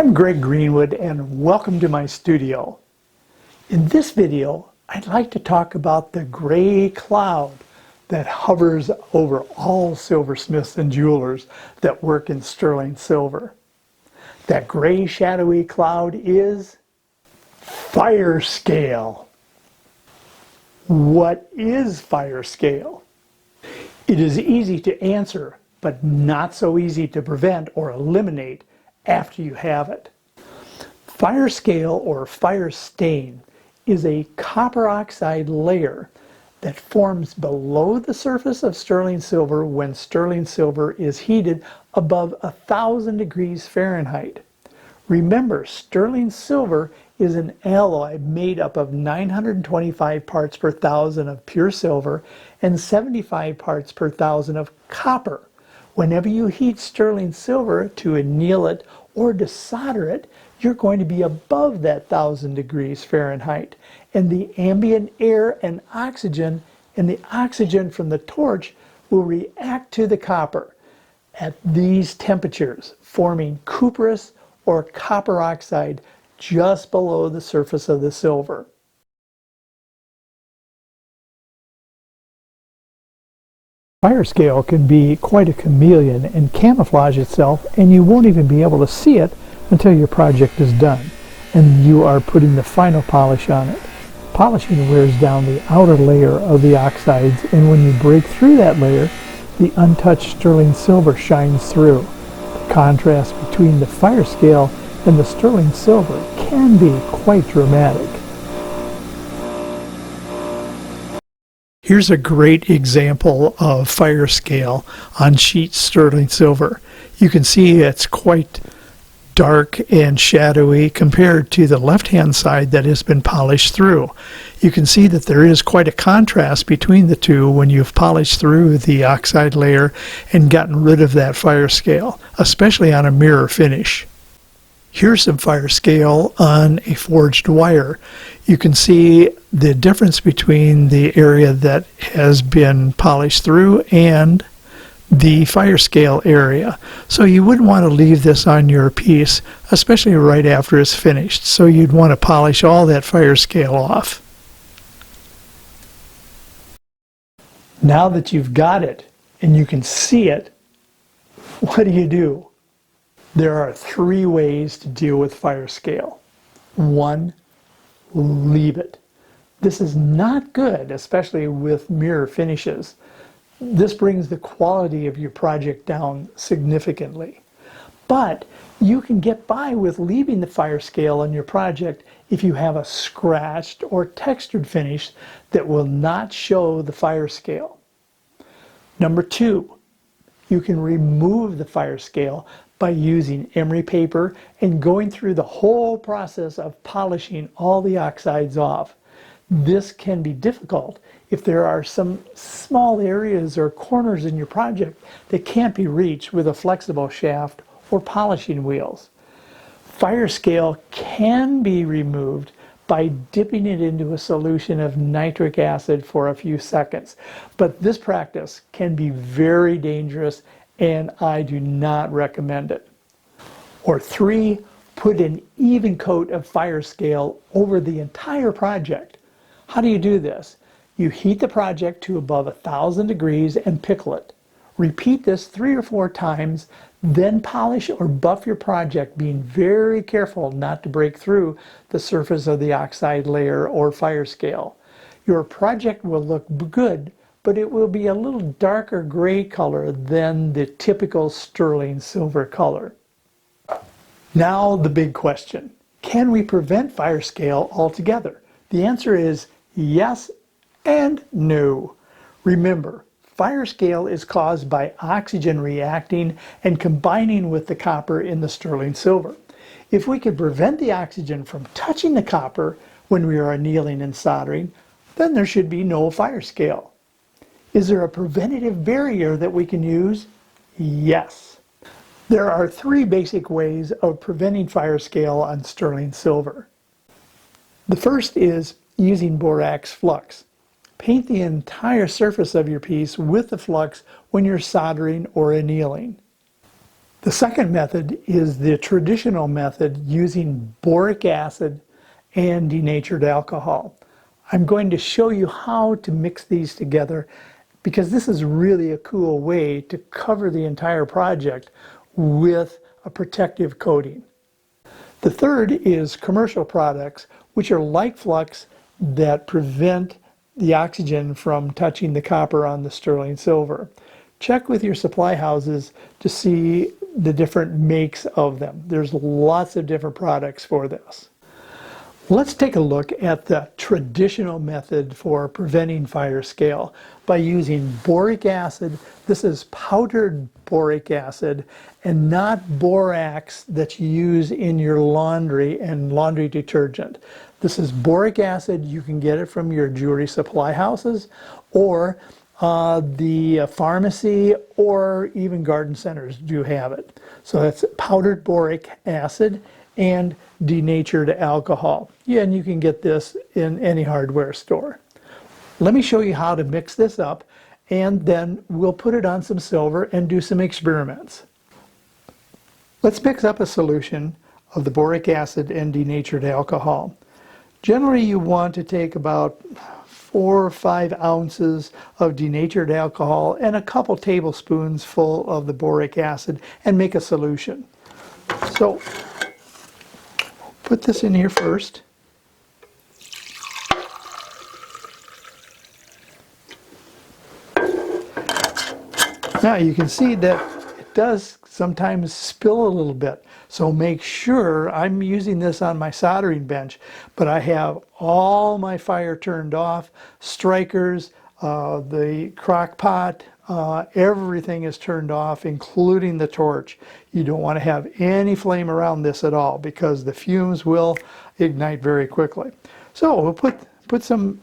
I'm Greg Greenwood and welcome to my studio. In this video, I'd like to talk about the gray cloud that hovers over all silversmiths and jewelers that work in sterling silver. That gray shadowy cloud is Firescale. What is Firescale? It is easy to answer, but not so easy to prevent or eliminate after you have it. Firescale or fire stain is a copper oxide layer that forms below the surface of sterling silver when sterling silver is heated above 1,000 degrees Fahrenheit. Remember, sterling silver is an alloy made up of 925 parts per thousand of pure silver and 75 parts per thousand of copper. Whenever you heat sterling silver to anneal it or to solder it, you're going to be above that 1,000 degrees Fahrenheit. And the ambient air and the oxygen from the torch will react to the copper at these temperatures, forming cuprous or copper oxide just below the surface of the silver. Firescale can be quite a chameleon and camouflage itself, and you won't even be able to see it until your project is done and you are putting the final polish on it. Polishing wears down the outer layer of the oxides, and when you break through that layer, the untouched sterling silver shines through. The contrast between the Firescale and the sterling silver can be quite dramatic. Here's a great example of Firescale on sheet sterling silver. You can see it's quite dark and shadowy compared to the left-hand side that has been polished through. You can see that there is quite a contrast between the two when you've polished through the oxide layer and gotten rid of that Firescale, especially on a mirror finish. Here's some Firescale on a forged wire. You can see the difference between the area that has been polished through and the Firescale area. So you wouldn't want to leave this on your piece, especially right after it's finished. So you'd want to polish all that Firescale off. Now that you've got it and you can see it, what do? There are 3 ways to deal with Firescale. 1, leave it. This is not good, especially with mirror finishes. This brings the quality of your project down significantly. But you can get by with leaving the Firescale on your project if you have a scratched or textured finish that will not show the Firescale. Number 2, you can remove the Firescale by using emery paper and going through the whole process of polishing all the oxides off. This can be difficult if there are some small areas or corners in your project that can't be reached with a flexible shaft or polishing wheels. Firescale can be removed by dipping it into a solution of nitric acid for a few seconds, but this practice can be very dangerous and I do not recommend it. Or 3, put an even coat of Firescale over the entire project. How do you do this? You heat the project to above 1,000 degrees and pickle it. Repeat this 3 or 4 times, then polish or buff your project, being very careful not to break through the surface of the oxide layer or Firescale. Your project will look good, but it will be a little darker gray color than the typical sterling silver color. Now the big question, can we prevent Firescale altogether? The answer is yes and no. Remember, Firescale is caused by oxygen reacting and combining with the copper in the sterling silver. If we could prevent the oxygen from touching the copper when we are annealing and soldering, then there should be no Firescale. Is there a preventative barrier that we can use? Yes. There are 3 basic ways of preventing Firescale on sterling silver. The first is using borax flux. Paint the entire surface of your piece with the flux when you're soldering or annealing. The second method is the traditional method using boric acid and denatured alcohol. I'm going to show you how to mix these together because this is really a cool way to cover the entire project with a protective coating. The third is commercial products, which are light flux that prevent the oxygen from touching the copper on the sterling silver. Check with your supply houses to see the different makes of them. There's lots of different products for this. Let's take a look at the traditional method for preventing fire scale by using boric acid. This is powdered boric acid and not borax that you use in your laundry and laundry detergent. This is boric acid. You can get it from your jewelry supply houses or the pharmacy or even garden centers do have it. So that's powdered boric acid and denatured alcohol. Yeah, and you can get this in any hardware store. Let me show you how to mix this up, and then we'll put it on some silver and do some experiments. Let's mix up a solution of the boric acid and denatured alcohol. Generally, you want to take about 4 or 5 ounces of denatured alcohol and a couple tablespoons full of the boric acid and make a solution. So put this in here first. Now you can see that it does sometimes spill a little bit. So make sure, I'm using this on my soldering bench, but I have all my fire turned off, strikers, the crock pot, everything is turned off, including the torch. You don't want to have any flame around this at all because the fumes will ignite very quickly. So we'll put some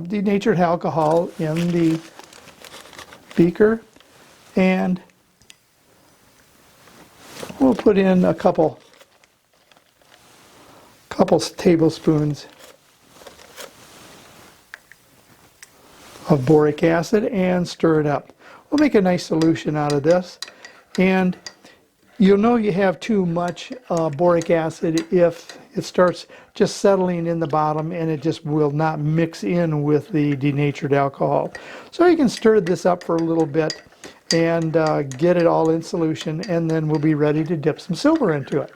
denatured alcohol in the beaker, and we'll put in a couple tablespoons of boric acid and stir it up. We'll make a nice solution out of this, and you'll know you have too much boric acid if it starts just settling in the bottom and it just will not mix in with the denatured alcohol. So you can stir this up for a little bit and get it all in solution, and then we'll be ready to dip some silver into it.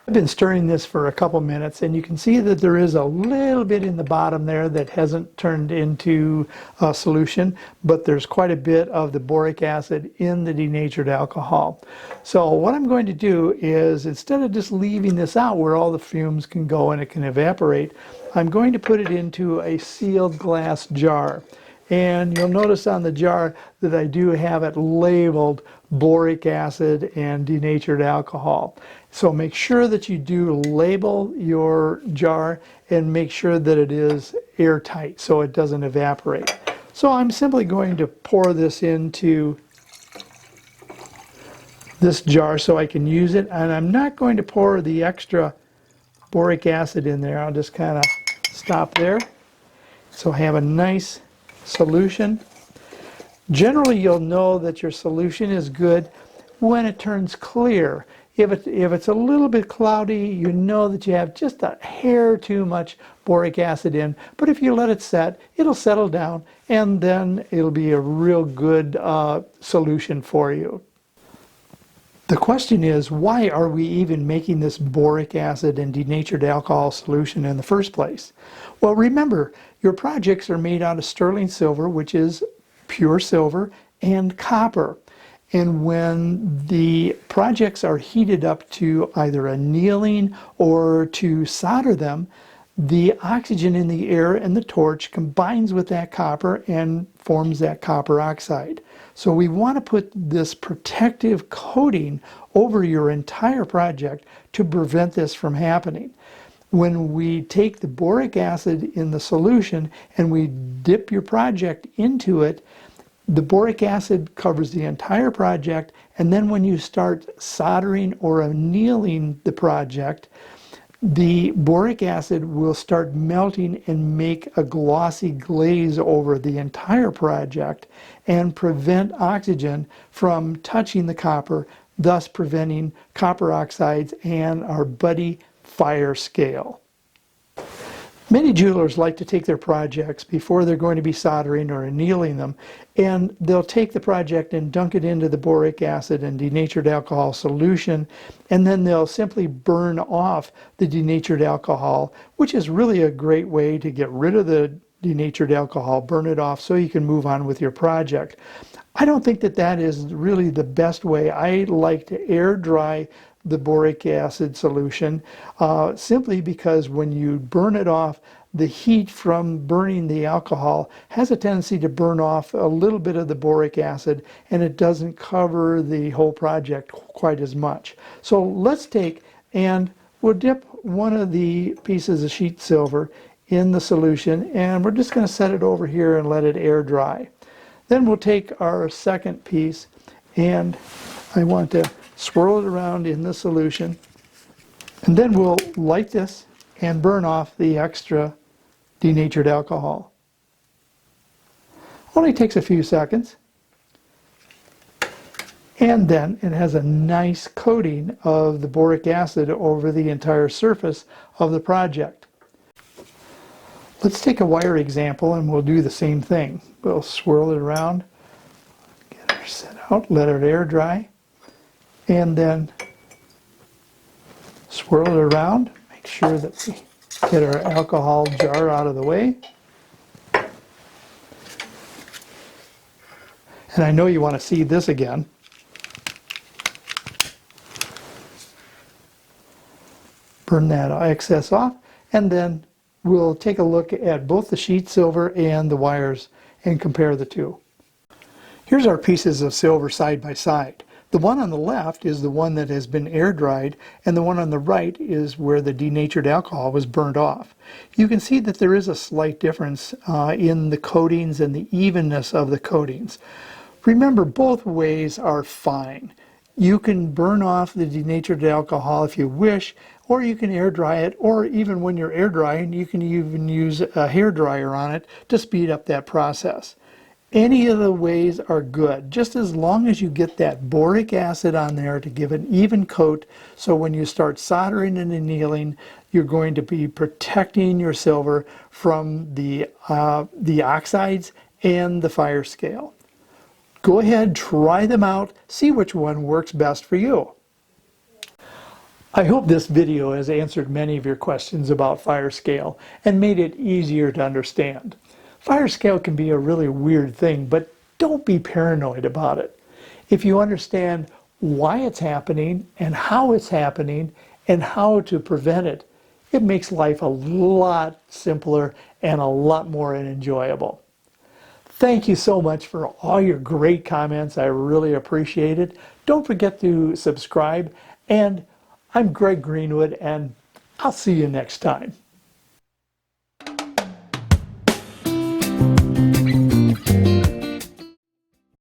I've been stirring this for a couple minutes, and you can see that there is a little bit in the bottom there that hasn't turned into a solution, but there's quite a bit of the boric acid in the denatured alcohol. So what I'm going to do is, instead of just leaving this out where all the fumes can go and it can evaporate, I'm going to put it into a sealed glass jar. And you'll notice on the jar that I do have it labeled boric acid and denatured alcohol. So make sure that you do label your jar and make sure that it is airtight so it doesn't evaporate. So I'm simply going to pour this into this jar so I can use it, and I'm not going to pour the extra boric acid in there. I'll just kind of stop there. So I have a nice solution. Generally, you'll know that your solution is good when it turns clear. If it's a little bit cloudy, you know that you have just a hair too much boric acid in. But if you let it set, it'll settle down, and then it'll be a real good solution for you. The question is, why are we even making this boric acid and denatured alcohol solution in the first place? Well, remember, your projects are made out of sterling silver, which is pure silver, and copper. And when the projects are heated up to either annealing or to solder them, the oxygen in the air and the torch combines with that copper and forms that copper oxide. So we want to put this protective coating over your entire project to prevent this from happening. When we take the boric acid in the solution and we dip your project into it, the boric acid covers the entire project, and then when you start soldering or annealing the project, the boric acid will start melting and make a glossy glaze over the entire project and prevent oxygen from touching the copper, thus preventing copper oxides and our buddy Firescale. Many jewelers like to take their projects before they're going to be soldering or annealing them, and they'll take the project and dunk it into the boric acid and denatured alcohol solution, and then they'll simply burn off the denatured alcohol, which is really a great way to get rid of the denatured alcohol, burn it off so you can move on with your project. I don't think that that is really the best way. I like to air dry the boric acid solution simply because when you burn it off, the heat from burning the alcohol has a tendency to burn off a little bit of the boric acid, and it doesn't cover the whole project quite as much. So let's take and we'll dip one of the pieces of sheet silver in the solution, and we're just going to set it over here and let it air dry. Then we'll take our second piece, and I want to swirl it around in the solution, and then we'll light this and burn off the extra denatured alcohol. Only takes a few seconds, and then it has a nice coating of the boric acid over the entire surface of the project. Let's take a wire example and we'll do the same thing. We'll swirl it around, get her set out, let it air dry, and then swirl it around. Make sure that we get our alcohol jar out of the way. And I know you want to see this again. Burn that excess off, and then we'll take a look at both the sheet silver and the wires and compare the two. Here's our pieces of silver side by side. The one on the left is the one that has been air dried, and the one on the right is where the denatured alcohol was burned off. You can see that there is a slight difference in the coatings and the evenness of the coatings. Remember, both ways are fine. You can burn off the denatured alcohol if you wish, or you can air dry it, or even when you're air drying, you can even use a hair dryer on it to speed up that process. Any of the ways are good, just as long as you get that boric acid on there to give an even coat, so when you start soldering and annealing, you're going to be protecting your silver from the oxides and the Firescale. Go ahead, try them out, see which one works best for you. I hope this video has answered many of your questions about Firescale and made it easier to understand. Firescale can be a really weird thing, but don't be paranoid about it. If you understand why it's happening and how it's happening and how to prevent it, it makes life a lot simpler and a lot more enjoyable. Thank you so much for all your great comments. I really appreciate it. Don't forget to subscribe, and I'm Greg Greenwood, and I'll see you next time.